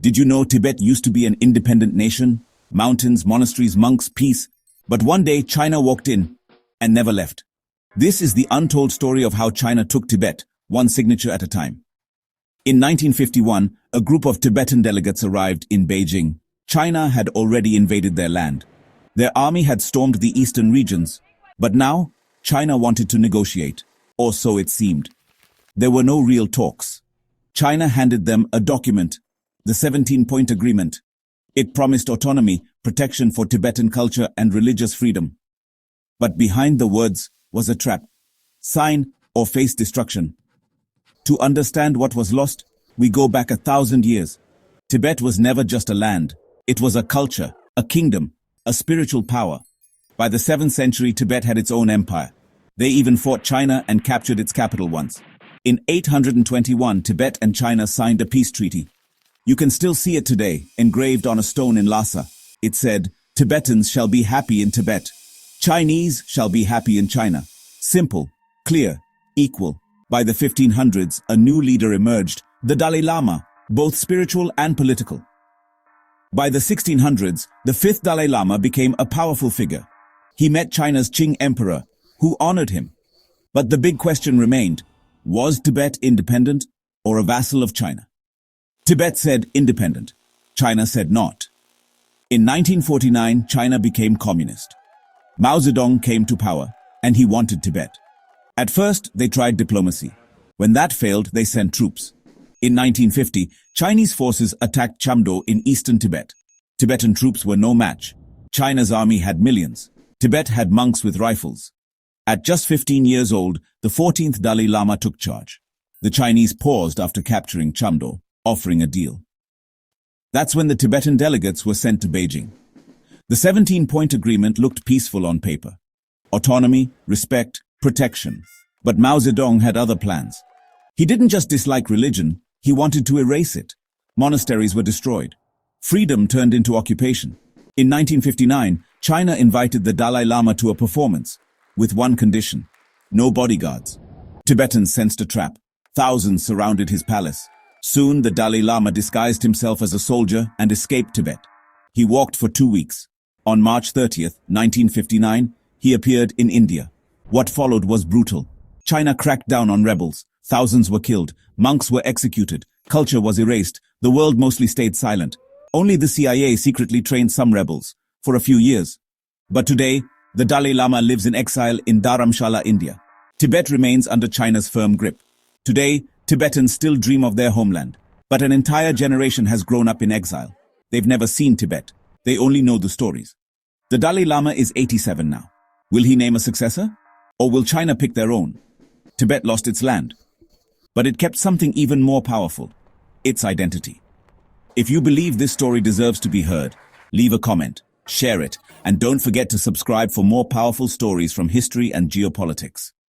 Did you know Tibet used to be an independent nation? Mountains, monasteries, monks, peace. But one day China walked in and never left. This is the untold story of how China took Tibet, one signature at a time. In 1951, a group of Tibetan delegates arrived in Beijing. China had already invaded their land. Their army had stormed the eastern regions. But now, China wanted to negotiate, or so it seemed. There were no real talks. China handed them a document, the 17-point agreement. It promised autonomy, protection for Tibetan culture and religious freedom. But behind the words was a trap. Sign or face destruction. To understand what was lost, we go back 1,000 years. Tibet was never just a land. It was a culture, a kingdom, a spiritual power. By the 7th century, Tibet had its own empire. They even fought China and captured its capital once. In 821, Tibet and China signed a peace treaty. You can still see it today, engraved on a stone in Lhasa. It said, "Tibetans shall be happy in Tibet. Chinese shall be happy in China." Simple, clear, equal. By the 1500s, a new leader emerged, the Dalai Lama, both spiritual and political. By the 1600s, the 5th Dalai Lama became a powerful figure. He met China's Qing emperor, who honored him. But the big question remained, was Tibet independent or a vassal of China? Tibet said independent. China said not. In 1949, China became communist. Mao Zedong came to power, and he wanted Tibet. At first, they tried diplomacy. When that failed, they sent troops. In 1950, Chinese forces attacked Chamdo in eastern Tibet. Tibetan troops were no match. China's army had millions. Tibet had monks with rifles. At just 15 years old, the 14th Dalai Lama took charge. The Chinese paused after capturing Chamdo, offering a deal. That's when the Tibetan delegates were sent to Beijing. The 17-point agreement looked peaceful on paper. Autonomy, respect, protection. But Mao Zedong had other plans. He didn't just dislike religion, he wanted to erase it. Monasteries were destroyed. Freedom turned into occupation. In 1959, China invited the Dalai Lama to a performance, with one condition: no bodyguards. Tibetans sensed a trap. Thousands surrounded his palace. Soon, the Dalai Lama disguised himself as a soldier and escaped Tibet. He walked for 2 weeks. On March 30th, 1959, he appeared in India. What followed was brutal. China cracked down on rebels. Thousands were killed. Monks were executed. Culture was erased. The world mostly stayed silent. Only the CIA secretly trained some rebels for a few years. But today, the Dalai Lama lives in exile in Dharamshala, India. Tibet remains under China's firm grip. Today, Tibetans still dream of their homeland. But an entire generation has grown up in exile. They've never seen Tibet. They only know the stories. The Dalai Lama is 87 now. Will he name a successor? Or will China pick their own? Tibet lost its land. But it kept something even more powerful: its identity. If you believe this story deserves to be heard, leave a comment, share it, and don't forget to subscribe for more powerful stories from history and geopolitics.